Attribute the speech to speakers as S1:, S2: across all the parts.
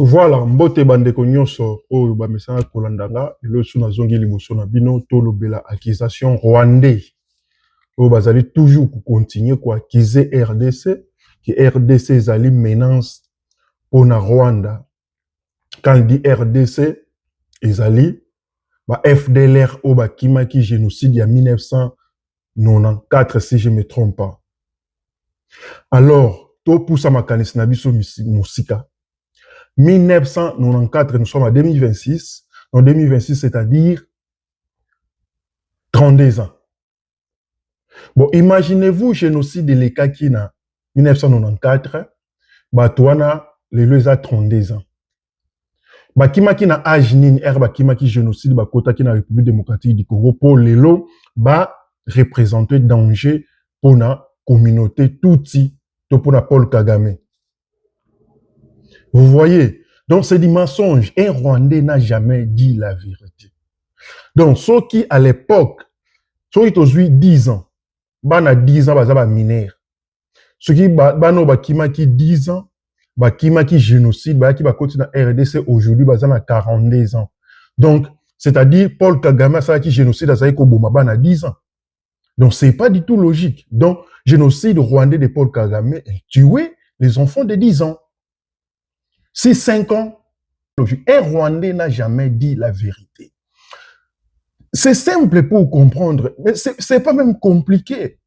S1: Voilà, mbote bandeko nyonso oyo bamesana kolandanga elo suna zongi liboso na bino tolobela accusation rwandais oyo bazali toujours continuer ko accuser RDC que RDC ezali menace pour na Rwanda. Quand il dit RDC ezali ba FDLR oyo bakimaki génocide ya 1994 si je me trompe pas. Alors to poussa makanisi na biso musika 1994, nous sommes en 2026. En 2026, c'est-à-dire 32 ans. Bon, imaginez-vous, génocide de l'Ekaki en 1994, Batouana, les deux à 32 ans. Bakimaki na Ajnin, Bakimaki génocide, Bakotaki na République démocratique du Congo, pour les lots, représenter danger pour la communauté touti, pour la Paul Kagame. Vous voyez, donc c'est du mensonge. Un Rwandais n'a jamais dit la vérité. Donc, ceux qui, à l'époque, ceux qui ont 10 ans, bana 10 ans, bazaba mineur. Ceux qui, bano bakimaki 10 ans, bakimaki génocide, baki bakoti na RDC aujourd'hui, bazana 42 ans. Donc, c'est-à-dire, Paul Kagame, ça qui génocide, ça y koboma, bana 10 ans. Donc, c'est pas du tout logique. Donc, génocide rwandais de Paul Kagame, tuer les enfants de 10 ans. Si 5 ans, un Rwandais n'a jamais dit la vérité. C'est simple pour comprendre, mais c'est pas même compliqué.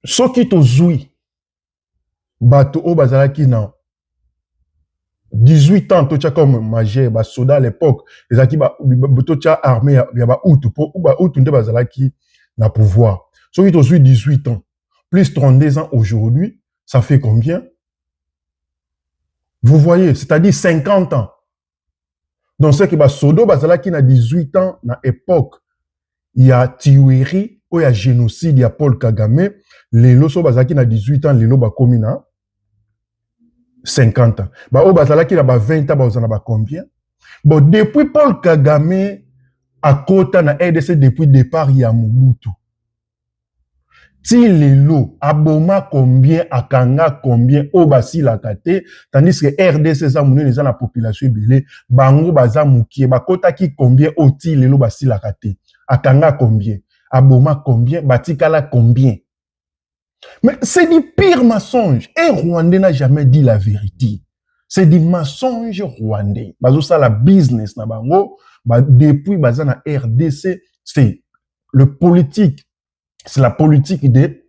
S1: Ce qui te zoui, bato o bazalaki na 18 ans, tu as comme majeur, ba soda à l'époque, les aki ba tu as armé ya ba outu pour ba outu nde bazalaki na pouvoir. Ce qui te zoui 18 ans, plus 32 ans aujourd'hui, ça fait combien? Vous voyez, c'est-à-dire 50 ans. Donc, ce qui va sodo, bazalaki na 18 ans, na époque, il y a tuerie, il y a génocide, il y a Paul Kagame, les loso bazalaki na 18 ans, les lo ba komi na 50 ans. Ba o bazalaki na ba 20 ans, bazana ba combien? Bon, depuis Paul Kagame, à kota na RDC, depuis départ, il y a Mobutu. Si les lots, aboma combien, akanga combien, obasi la kate, tandis que RDC, ça mouné, les la population belé, bango baza moukie, bakota ki combien, oti les lots basi la kate, akanga combien, aboma combien, batikala combien. Mais c'est du pire mensonge. Un Rwandais n'a jamais dit la vérité. C'est du mensonge rwandais. Bazo ça la business na bango, depuis baza na RDC, c'est le politique. C'est la politique de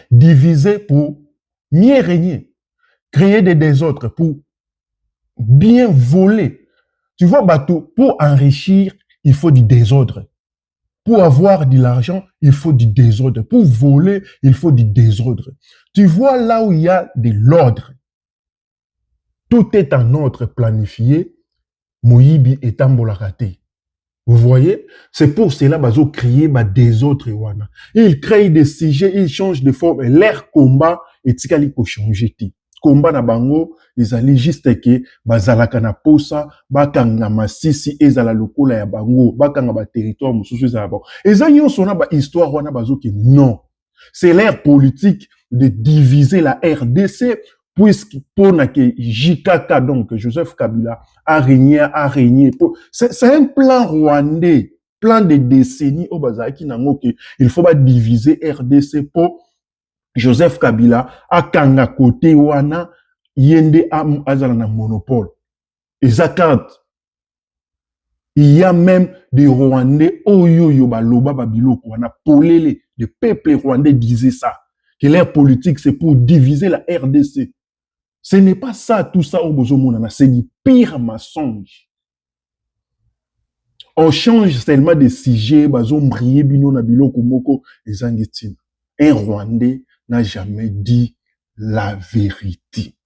S1: diviser pour mieux régner, créer des désordres pour bien voler. Tu vois, bateau, pour enrichir, il faut du désordre. Pour avoir de l'argent, il faut du désordre. Pour voler, il faut du désordre. Tu vois là où il y a de l'ordre. Tout est en ordre planifié. Moyibi est en bolakate. Vous voyez? C'est pour cela qu'ils ont créé des autres. Ils créent des sujets, ils changent de forme. Leur combat est pour changer. Combat na bango, ils allaient juste que bazalaka na posa, bakanga masisi ezala lokola ya bango, bakanga ba territoire mususu ezala bango. Eza nyonso na ba histoire wana bazo ke non. C'est leur politique de diviser la RDC puisque pour que JKK, donc Joseph Kabila, a régné. C'est un plan rwandais, plan de décennies au Bazaki Nangoke. Il faut pas diviser RDC pour Joseph Kabila, a kanga côté wana, yende azala na monopole. Et zakat, il y a même des Rwandais, oyo baloba babiloko wana, polele, le peuple rwandais disait ça, que leur politique c'est pour diviser la RDC. Ce n'est pas ça, tout ça, au Bozomonana. C'est du pire mensonge. On change seulement de sujet, bazom briller bino na biloko moko ezangetine. Un Rwandais n'a jamais dit la vérité.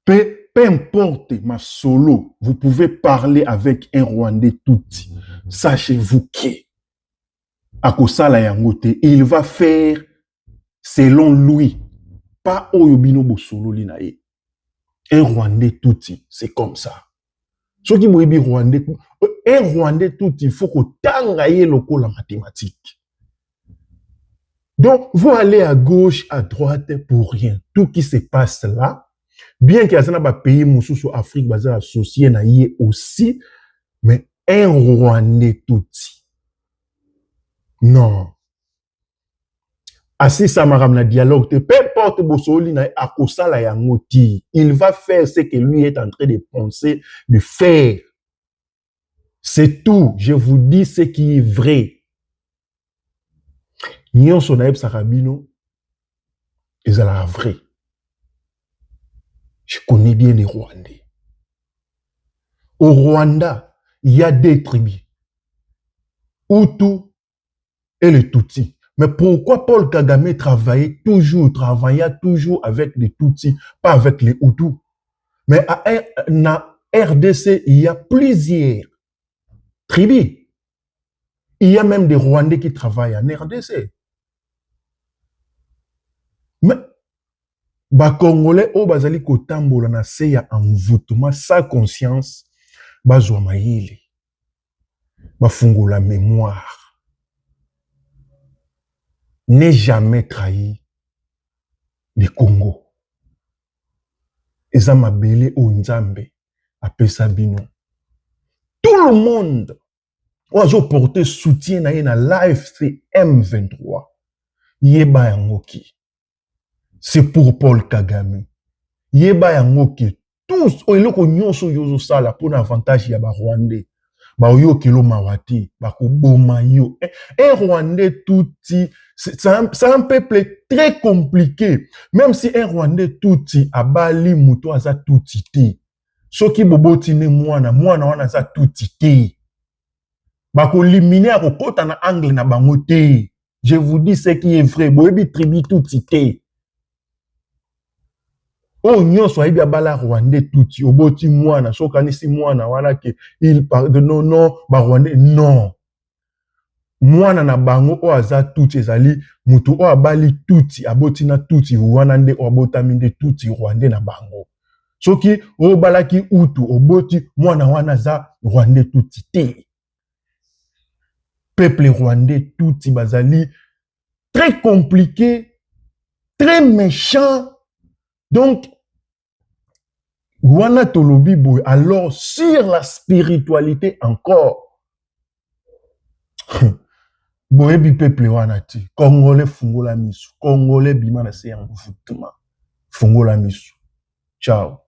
S1: Peu importe ma solo, vous pouvez parler avec un Rwandais touti. Sachez-vous que, à Kosala Yangote, il va faire selon lui, pas oyobino bo solo linae. Un Rwandais touti, c'est comme ça. Ceux qui m'ont dit Rwandais, un Rwandais touti, il faut que tangaye loko la mathématique. Donc, vous allez à gauche, à droite pour rien. Tout qui se passe là, Bien qu'il y ait un pays mususu Afrique basé associé na yé aussi, mais un Rwandais tout. Non. Assis ça m'a ramené dialogue, peu importe Bossoli na akosala ya ngoti, il va faire ce que lui est en train de penser, de faire. C'est tout. Je vous dis ce qui est vrai. Nyonso na yebsaka bino ezala vrai. Je connais bien les Rwandais. Au Rwanda, il y a des tribus. Hutu et les Tutsis. Mais pourquoi Paul Kagame travaillait toujours avec les Tutsis, pas avec les Hutus? Mais à RDC, il y a plusieurs tribus. Il y a même des Rwandais qui travaillent en RDC. Mais les Congolais, au bazali kotambola na se ya envoûtement, sa conscience, bazwa mayele, bafungola mémoire. N'ai jamais trahi le Congo. Eza mabele o nzambe apesa bino. Tout le monde oazo porter soutien na ye na l'AFC M23. Yeba yangoki. C'est pour Paul Kagame. Yeba yangoki. Tous oiloko nyonso yozo sala pour l'avantage ya ba Rwandais. Ba oyo kilo mawati, ba koboma yo. Un Rwandais touti, c'est un peuple très compliqué. Même si un Rwandais touti abali muto aza touti te. Soki boboti ne mwana wana za touti te. Ba ko liminer a kokota na angle na bango te. Je vous dis ce qui est vrai. Boyebi tribu touti te. Oh nyonso ayebi abala Rwandais touti oboti mwana sokanisi mwana wana ke il parle non ba Rwandais non. Mwana na bango o aza touti ezali mutu o abali touti aboti na touti wana nde o abotami nde touti Rwandais na bango. Soki o balaki Hutu oboti mwana wana za Rwandais touti te. Peuple Rwandais touti bazali très compliqué, très méchant. Donc wana tolobi boy, alors sur la spiritualité encore. Boyebi peuple wana ti. Congolais fungola misu. Congolais bima na se envoûtement. Fungola misu. Ciao.